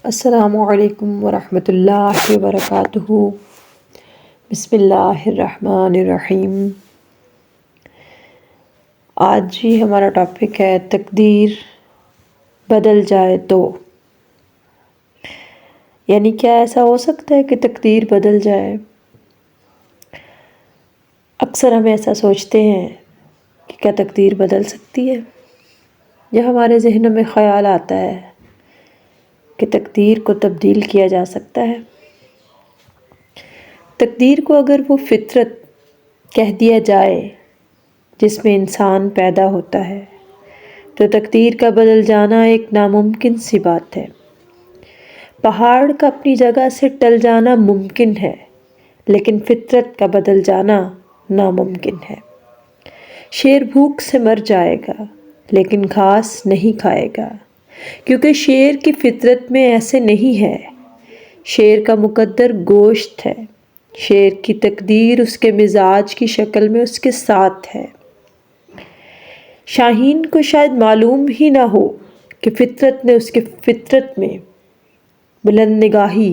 السلام علیکم ورحمۃ اللہ وبرکاتہ۔ بسم اللہ الرحمن الرحیم۔ آج ہمارا ٹاپک ہے تقدیر بدل جائے تو، یعنی کیا ایسا ہو سکتا ہے کہ تقدیر بدل جائے؟ اکثر ہم ایسا سوچتے ہیں کہ کیا تقدیر بدل سکتی ہے، یا ہمارے ذہنوں میں خیال آتا ہے کہ تقدیر کو تبدیل کیا جا سکتا ہے۔ تقدیر کو اگر وہ فطرت کہہ دیا جائے جس میں انسان پیدا ہوتا ہے تو تقدیر کا بدل جانا ایک ناممکن سی بات ہے۔ پہاڑ کا اپنی جگہ سے ٹل جانا ممکن ہے، لیکن فطرت کا بدل جانا ناممکن ہے۔ شیر بھوک سے مر جائے گا لیکن گھاس نہیں کھائے گا، کیونکہ شیر کی فطرت میں ایسے نہیں ہے۔ شیر کا مقدر گوشت ہے، شیر کی تقدیر اس کے مزاج کی شکل میں اس کے ساتھ ہے۔ شاہین کو شاید معلوم ہی نہ ہو کہ فطرت نے اس کے فطرت میں بلند نگاہی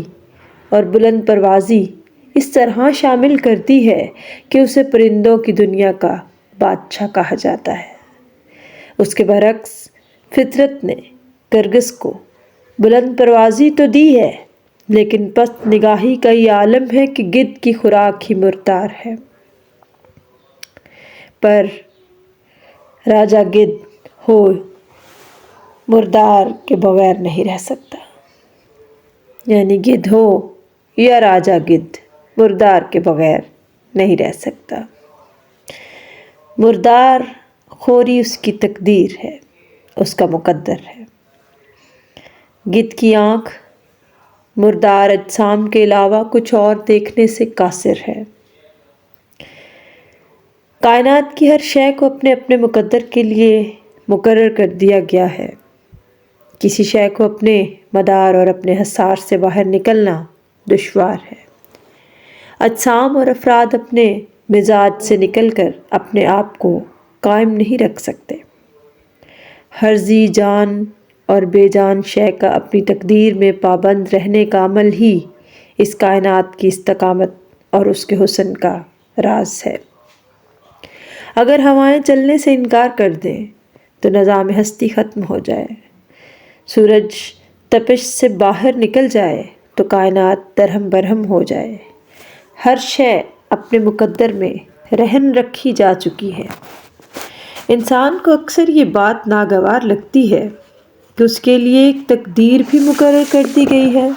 اور بلند پروازی اس طرح شامل کر دی ہے کہ اسے پرندوں کی دنیا کا بادشاہ کہا جاتا ہے۔ اس کے برعکس فطرت نے گرگس کو بلند پروازی تو دی ہے، لیکن پست نگاہی کا یہ عالم ہے کہ گدھ کی خوراک ہی مردار ہے۔ پر راجا گدھ ہو مردار کے بغیر نہیں رہ سکتا، یعنی گدھ ہو یا راجا گدھ مردار کے بغیر نہیں رہ سکتا۔ مردار خوری اس کی تقدیر ہے، اس کا مقدر ہے۔ گدھ کی آنکھ مردار اجسام کے علاوہ کچھ اور دیکھنے سے قاصر ہے۔ کائنات کی ہر شے کو اپنے اپنے مقدر کے لیے مقرر کر دیا گیا ہے۔ کسی شے کو اپنے مدار اور اپنے حصار سے باہر نکلنا دشوار ہے۔ اجسام اور افراد اپنے مزاج سے نکل کر اپنے آپ کو قائم نہیں رکھ سکتے۔ ہر ذی جان اور بے جان شے کا اپنی تقدیر میں پابند رہنے کا عمل ہی اس کائنات کی استقامت اور اس کے حسن کا راز ہے۔ اگر ہوائیں چلنے سے انکار کر دیں تو نظام ہستی ختم ہو جائے، سورج تپش سے باہر نکل جائے تو کائنات درہم برہم ہو جائے، ہر شے اپنے مقدر میں رہن رکھی جا چکی ہے۔ انسان کو اکثر یہ بات ناگوار لگتی ہے کہ اس کے لیے ایک تقدیر بھی مقرر کر دی گئی ہے۔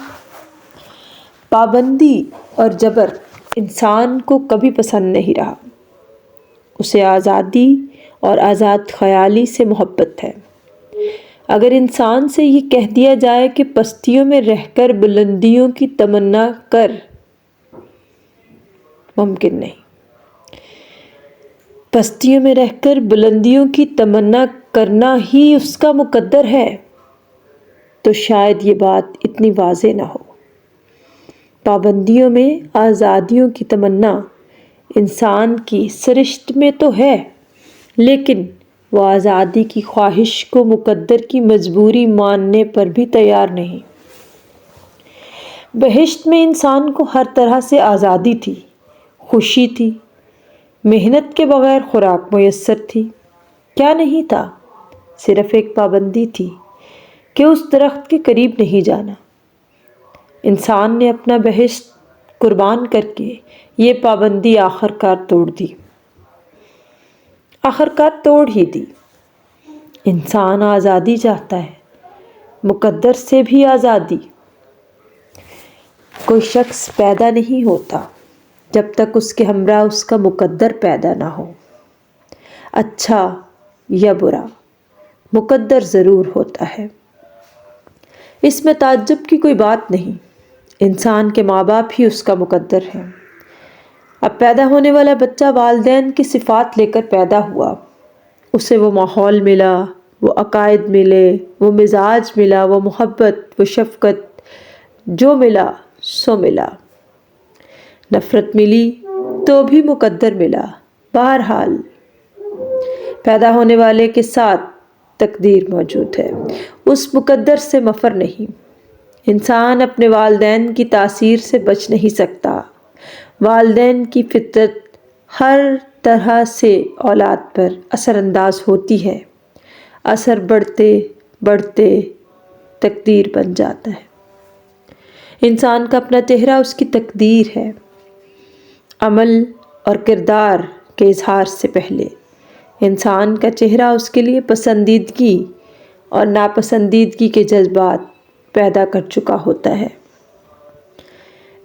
پابندی اور جبر انسان کو کبھی پسند نہیں رہا، اسے آزادی اور آزاد خیالی سے محبت ہے۔ اگر انسان سے یہ کہہ دیا جائے کہ پستیوں میں رہ کر بلندیوں کی تمنا کر، ممکن نہیں۔ پستیوں میں رہ کر بلندیوں کی تمنا کرنا ہی اس کا مقدر ہے، تو شاید یہ بات اتنی واضح نہ ہو۔ پابندیوں میں آزادیوں کی تمنا انسان کی سرشت میں تو ہے، لیکن وہ آزادی کی خواہش کو مقدر کی مجبوری ماننے پر بھی تیار نہیں۔ بہشت میں انسان کو ہر طرح سے آزادی تھی، خوشی تھی، محنت کے بغیر خوراک میسر تھی۔ کیا نہیں تھا؟ صرف ایک پابندی تھی کہ اس درخت کے قریب نہیں جانا۔ انسان نے اپنا بہشت قربان کر کے یہ پابندی آخرکار توڑ دی۔ آخرکار توڑ ہی دی۔ انسان آزادی چاہتا ہے، مقدر سے بھی آزادی۔ کوئی شخص پیدا نہیں ہوتا جب تک اس کے ہمراہ اس کا مقدر پیدا نہ ہو۔ اچھا یا برا، مقدر ضرور ہوتا ہے، اس میں تعجب کی کوئی بات نہیں۔ انسان کے ماں باپ ہی اس کا مقدر ہے۔ اب پیدا ہونے والا بچہ والدین کی صفات لے کر پیدا ہوا، اسے وہ ماحول ملا، وہ عقائد ملے، وہ مزاج ملا، وہ محبت، وہ شفقت، جو ملا سو ملا۔ نفرت ملی تو بھی مقدر ملا۔ بہرحال پیدا ہونے والے کے ساتھ تقدیر موجود ہے، اس مقدر سے مفر نہیں۔ انسان اپنے والدین کی تاثیر سے بچ نہیں سکتا۔ والدین کی فطرت ہر طرح سے اولاد پر اثر انداز ہوتی ہے۔ اثر بڑھتے بڑھتے تقدیر بن جاتا ہے۔ انسان کا اپنا چہرہ اس کی تقدیر ہے۔ عمل اور کردار کے اظہار سے پہلے انسان کا چہرہ اس کے لیے پسندیدگی اور ناپسندیدگی کے جذبات پیدا کر چکا ہوتا ہے۔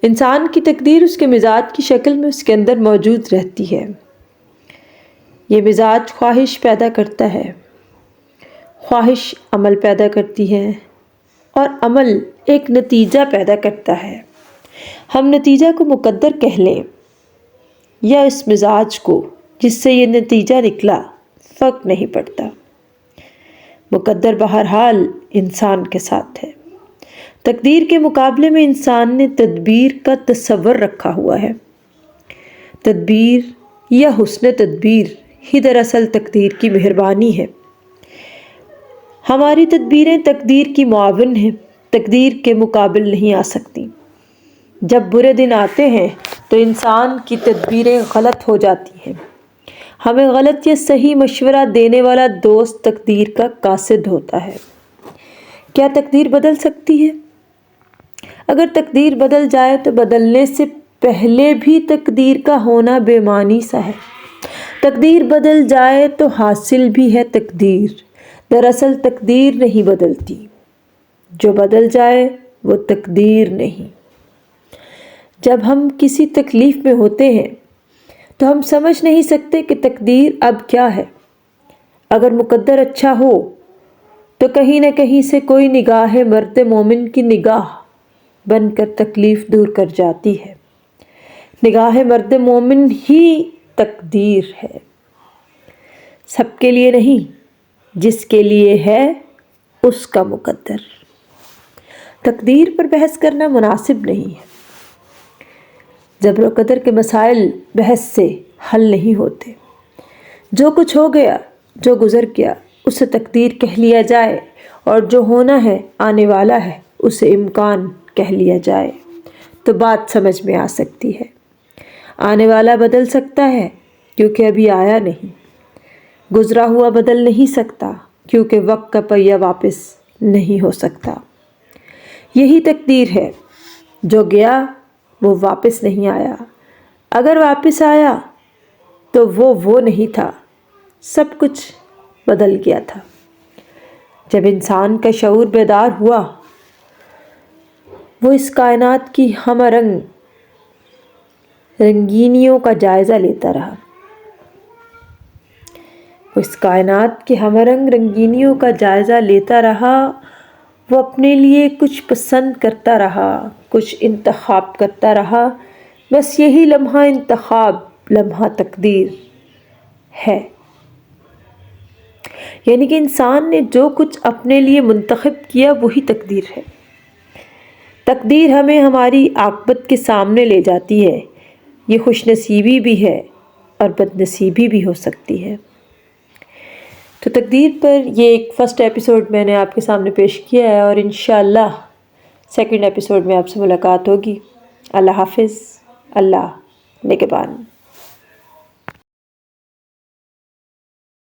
انسان کی تقدیر اس کے مزاج کی شکل میں اس کے اندر موجود رہتی ہے۔ یہ مزاج خواہش پیدا کرتا ہے، خواہش عمل پیدا کرتی ہے اور عمل ایک نتیجہ پیدا کرتا ہے۔ ہم نتیجہ کو مقدر کہہ لیں یا اس مزاج کو جس سے یہ نتیجہ نکلا، فرق نہیں پڑتا۔ مقدر بہرحال انسان کے ساتھ ہے۔ تقدیر کے مقابلے میں انسان نے تدبیر کا تصور رکھا ہوا ہے۔ تدبیر یا حسن تدبیر ہی دراصل تقدیر کی مہربانی ہے۔ ہماری تدبیریں تقدیر کی معاون ہیں، تقدیر کے مقابل نہیں آ سکتی۔ جب برے دن آتے ہیں تو انسان کی تدبیریں غلط ہو جاتی ہیں۔ ہمیں غلط یا صحیح مشورہ دینے والا دوست تقدیر کا قاصد ہوتا ہے۔ کیا تقدیر بدل سکتی ہے؟ اگر تقدیر بدل جائے تو بدلنے سے پہلے بھی تقدیر کا ہونا بے معنی سا ہے۔ تقدیر بدل جائے تو حاصل بھی ہے تقدیر۔ دراصل تقدیر نہیں بدلتی، جو بدل جائے وہ تقدیر نہیں۔ جب ہم کسی تکلیف میں ہوتے ہیں تو ہم سمجھ نہیں سکتے کہ تقدیر اب کیا ہے۔ اگر مقدر اچھا ہو تو کہیں نہ کہیں سے کوئی نگاہ مرد مومن کی نگاہ بن کر تکلیف دور کر جاتی ہے۔ نگاہ مرد مومن ہی تقدیر ہے، سب کے لیے نہیں، جس کے لیے ہے اس کا مقدر۔ تقدیر پر بحث کرنا مناسب نہیں ہے۔ جبر و قدر کے مسائل بحث سے حل نہیں ہوتے۔ جو کچھ ہو گیا، جو گزر گیا، اسے تقدیر کہہ لیا جائے، اور جو ہونا ہے، آنے والا ہے، اسے امکان کہہ لیا جائے تو بات سمجھ میں آ سکتی ہے۔ آنے والا بدل سکتا ہے کیونکہ ابھی آیا نہیں۔ گزرا ہوا بدل نہیں سکتا کیونکہ وقت کا پہیہ واپس نہیں ہو سکتا۔ یہی تقدیر ہے، جو گیا وہ واپس نہیں آیا۔ اگر واپس آیا تو وہ نہیں تھا، سب کچھ بدل گیا تھا۔ جب انسان کا شعور بیدار ہوا، وہ اس کائنات کی ہمہ رنگ رنگینیوں کا جائزہ لیتا رہا۔ وہ اس کائنات کے ہمہ رنگ رنگینیوں کا جائزہ لیتا رہا۔ وہ اپنے لیے کچھ پسند کرتا رہا، کچھ انتخاب کرتا رہا۔ بس یہی لمحہ انتخاب، لمحہ تقدیر ہے۔ یعنی کہ انسان نے جو کچھ اپنے لیے منتخب کیا وہی تقدیر ہے۔ تقدیر ہمیں ہماری عاقبت کے سامنے لے جاتی ہے۔ یہ خوش نصیبی بھی ہے اور بد نصیبی بھی ہو سکتی ہے۔ تو تقدیر پر یہ ایک فرسٹ ایپیسوڈ میں نے آپ کے سامنے پیش کیا ہے، اور انشاءاللہ سیکنڈ ایپیسوڈ میں آپ سے ملاقات ہوگی۔ اللہ حافظ، اللہ نگہبان۔